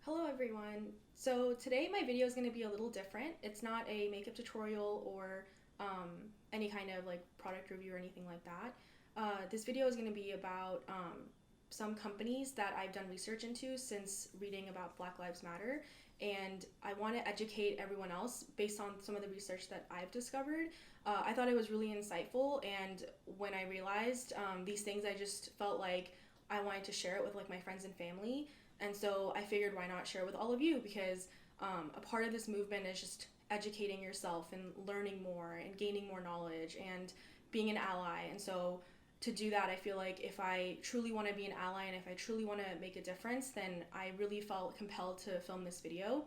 Hello everyone. So today my video is going to be a little different. It's not a makeup tutorial or any kind of like product review or anything like that. This video is going to be about some companies that I've done research into since reading about Black Lives Matter, and I want to educate everyone else based on some of the research that I've discovered. I thought it was really insightful, and when I realized these things, I just felt like I wanted to share it with like my friends and family. And so I figured, why not share with all of you? Because a part of this movement is just educating yourself and learning more and gaining more knowledge and being an ally. And so to do that, I feel like if I truly want to be an ally and if I truly want to make a difference, then I really felt compelled to film this video.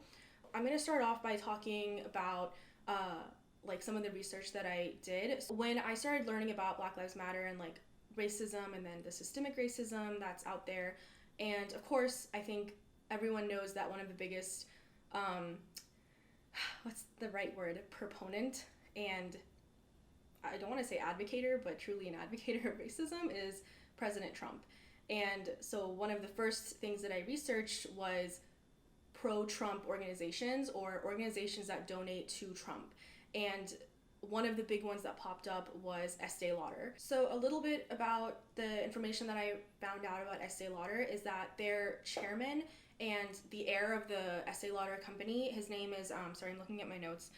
I'm going to start off by talking about like some of the research that I did. So when I started learning about Black Lives Matter and like racism and then the systemic racism that's out there, and of course, I think everyone knows that one of the biggest, what's the right word, proponent, and I don't want to say advocator, but truly an advocator of racism is President Trump. And so one of the first things that I researched was pro-Trump organizations or organizations that donate to Trump. And one of the big ones that popped up was Estee Lauder. So a little bit about the information that I found out about Estee Lauder is that their chairman and the heir of the Estee Lauder company, his name is, sorry, I'm looking at my notes,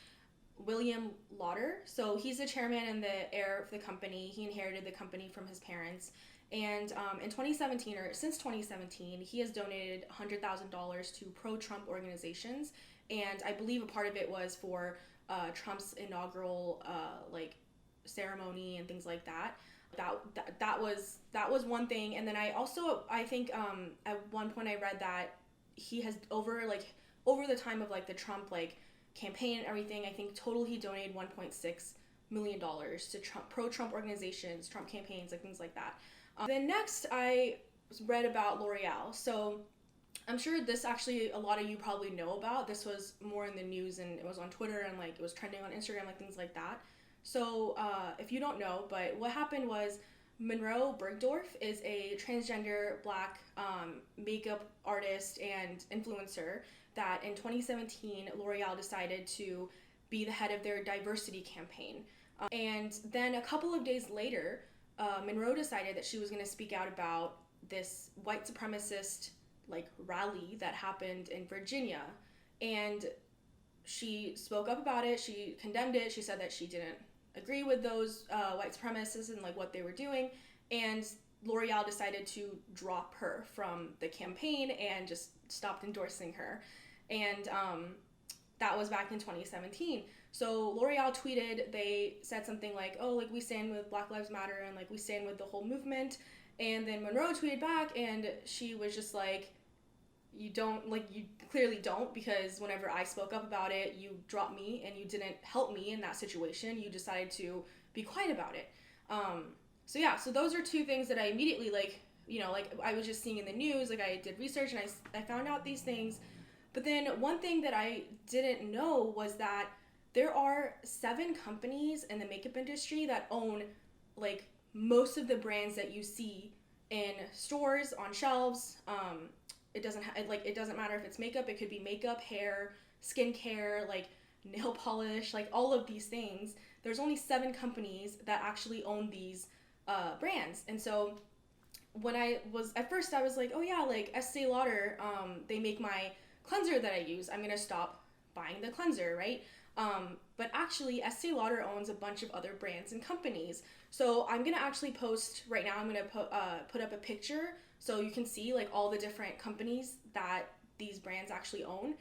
William Lauder. So he's the chairman and the heir of the company. He inherited the company from his parents. And in 2017, or since 2017, he has donated $100,000 to pro-Trump organizations. And I believe a part of it was for Trump's inaugural like ceremony and things like that. That was one thing. And then I think at one point I read that he has over the time of like the Trump like campaign and everything, I think total he donated $1.6 million to pro-Trump organizations, Trump campaigns, like things like that. Then next I read about L'Oreal. So I'm sure this actually a lot of you probably know about. This was more in the news and it was on Twitter and like it was trending on Instagram, like things like that. So if you don't know, but what happened was Monroe Bergdorf is a transgender black makeup artist and influencer that in 2017 L'Oreal decided to be the head of their diversity campaign. And then a couple of days later, Monroe decided that she was going to speak out about this white supremacist like rally that happened in Virginia, and she spoke up about it. She condemned it. She said that she didn't agree with those white supremacists and like what they were doing, and L'Oreal decided to drop her from the campaign and just stopped endorsing her. And that was back in 2017. So L'Oreal tweeted, they said something like, oh, like we stand with Black Lives Matter and like we stand with the whole movement. And then Monroe tweeted back and she was just like, you clearly don't, because whenever I spoke up about it, you dropped me and you didn't help me in that situation. You decided to be quiet about it. So those are two things that I immediately like I was just seeing in the news, like I did research and I found out these things. But then one thing that I didn't know was that there are 7 companies in the makeup industry that own like most of the brands that you see in stores, on shelves. It doesn't matter if it's makeup. It could be makeup, hair, skincare, like nail polish, like all of these things. There's only 7 companies that actually own these brands. And so when at first I was like, oh yeah, like Estee Lauder, they make my cleanser that I use. I'm gonna stop buying the cleanser, right? But actually Estee Lauder owns a bunch of other brands and companies. So I'm gonna actually post right now, I'm gonna put up a picture so you can see like all the different companies that these brands actually own.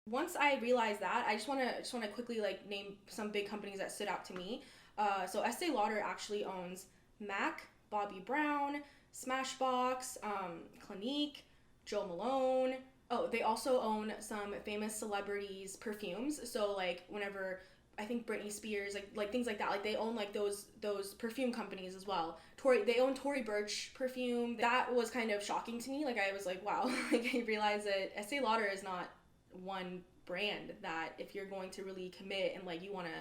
Once I realized that, I just wanna quickly like name some big companies that stood out to me. So Estee Lauder actually owns MAC, Bobbi Brown, Smashbox, Clinique, Jo Malone. Oh, they also own some famous celebrities' perfumes. So like whenever I think Britney Spears, like things like that, like they own like those perfume companies as well. They own Tory Burch perfume. That was kind of shocking to me. Like I was like, wow, like I realized that Estee Lauder is not one brand, that if you're going to really commit and like you want to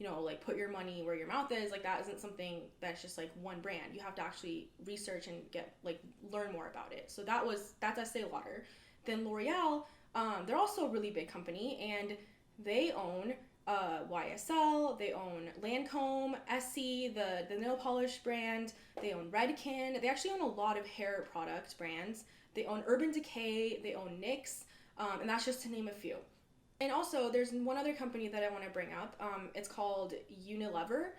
like put your money where your mouth is. Like that isn't something that's just like one brand. You have to actually research and get like learn more about it. So that's Estee Lauder. Then L'Oreal, they're also a really big company, and they own YSL, they own Lancome, Estee, the nail polish brand, they own Redken, they actually own a lot of hair product brands, they own Urban Decay, they own NYX, and that's just to name a few. And also, there's one other company that I want to bring up. It's called Unilever,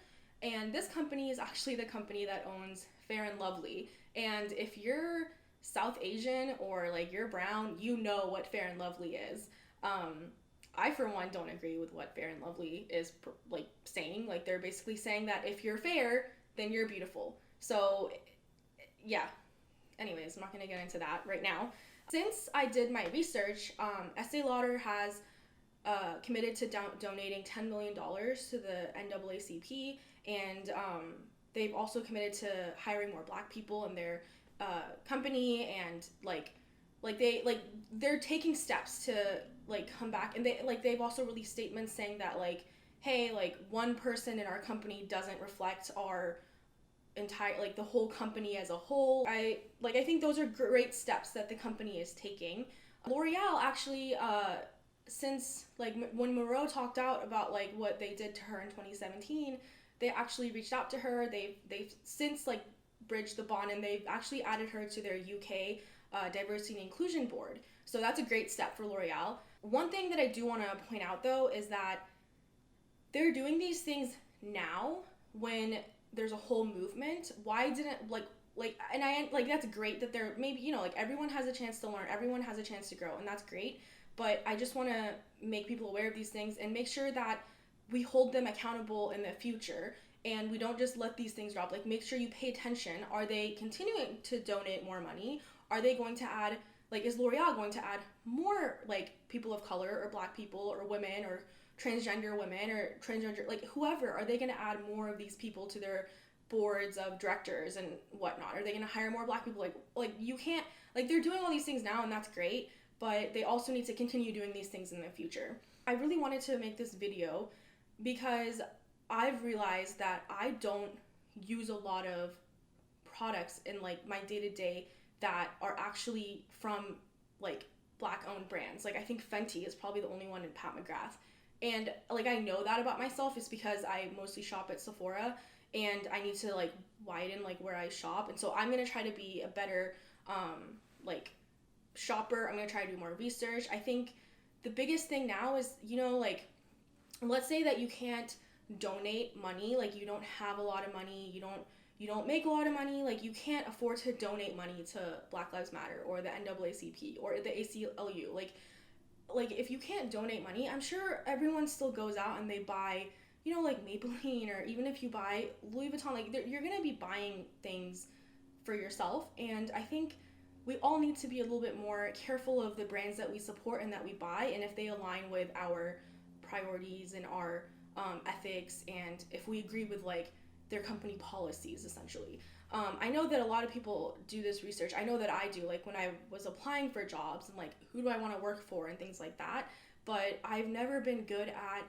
and this company is actually the company that owns Fair and Lovely. And if you're South Asian or like you're brown, you know what Fair and Lovely is. I, for one, don't agree with what Fair and Lovely is like saying. Like they're basically saying that if you're fair, then you're beautiful. So, yeah. Anyways, I'm not gonna get into that right now. Since I did my research, Estee Lauder has committed to donating $10 million to the NAACP, and they've also committed to hiring more Black people in their company, and they're taking steps to like come back, and they've also released statements saying that like, hey, like one person in our company doesn't reflect our entire, like the whole company as a whole. I think those are great steps that the company is taking. L'Oreal actually since like when Moreau talked out about like what they did to her in 2017, they actually reached out to her. They've since like bridged the bond, and they've actually added her to their UK diversity and inclusion board. So that's a great step for L'Oreal. One thing that I do want to point out though is that they're doing these things now when there's a whole movement. Why didn't and I like, that's great that they're maybe, like everyone has a chance to learn, everyone has a chance to grow, and that's great. But I just want to make people aware of these things and make sure that we hold them accountable in the future, and we don't just let these things drop. Like, make sure you pay attention. Are they continuing to donate more money? Are they going to add, like, is L'Oreal going to add more, like, people of color or Black people or women or transgender women or transgender, like, whoever? Are they going to add more of these people to their boards of directors and whatnot? Are they going to hire more Black people? Like you can't, like, they're doing all these things now, and that's great, but they also need to continue doing these things in the future. I really wanted to make this video because I've realized that I don't use a lot of products in like my day-to-day that are actually from like Black owned brands. Like I think Fenty is probably the only one in Pat McGrath. And like I know that about myself is because I mostly shop at Sephora, and I need to like widen like where I shop. And so I'm going to try to be a better like shopper. I'm going to try to do more research. I think the biggest thing now is, like, let's say that you can't donate money, like you don't have a lot of money, you don't make a lot of money, like you can't afford to donate money to Black Lives Matter or the NAACP or the ACLU. Like if you can't donate money, I'm sure everyone still goes out and they buy, like Maybelline, or even if you buy Louis Vuitton, like you're going to be buying things for yourself. And I think we all need to be a little bit more careful of the brands that we support and that we buy, and if they align with our priorities and our ethics, and if we agree with like their company policies, essentially. I know that a lot of people do this research. I know that I do, like when I was applying for jobs and like who do I want to work for and things like that, but I've never been good at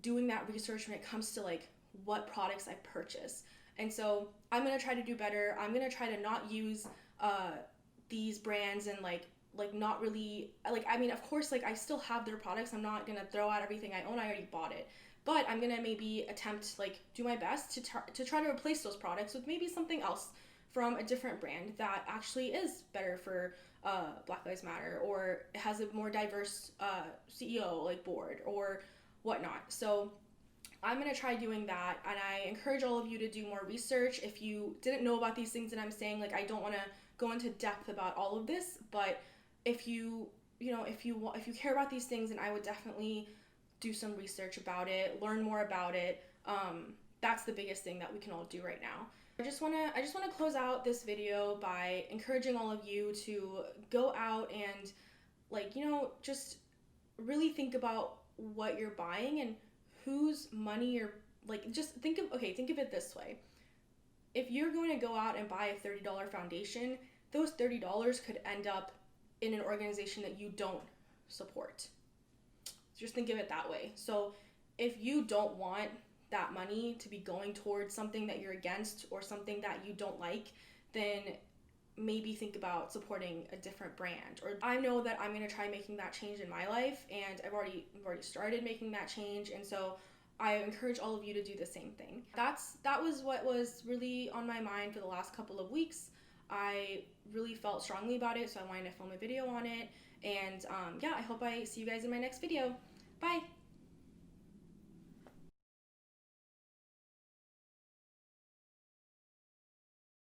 doing that research when it comes to like what products I purchase. And so I'm going to try to do better. I'm going to try to not use these brands and like not really, like, I mean, of course, like I still have their products. I'm not going to throw out everything I own. I already bought it. But I'm going to maybe attempt, like, do my best to try to replace those products with maybe something else from a different brand that actually is better for Black Lives Matter, or has a more diverse CEO, like, board or whatnot. So I'm going to try doing that, and I encourage all of you to do more research. If you didn't know about these things that I'm saying, like, I don't want to go into depth about all of this, but if you care about these things, then I would definitely do some research about it, learn more about it. That's the biggest thing that we can all do right now. I just want to close out this video by encouraging all of you to go out and, like, just really think about what you're buying and whose money you're, like, just think of it this way. If you're going to go out and buy a $30 foundation, those $30 could end up in an organization that you don't support. Just think of it that way. So if you don't want that money to be going towards something that you're against or something that you don't like, then maybe think about supporting a different brand. Or I know that I'm going to try making that change in my life, and I've already started making that change, and so I encourage all of you to do the same thing. That was what was really on my mind for the last couple of weeks. I really felt strongly about it, so I wanted to film a video on it. And yeah, I hope I see you guys in my next video. Bye!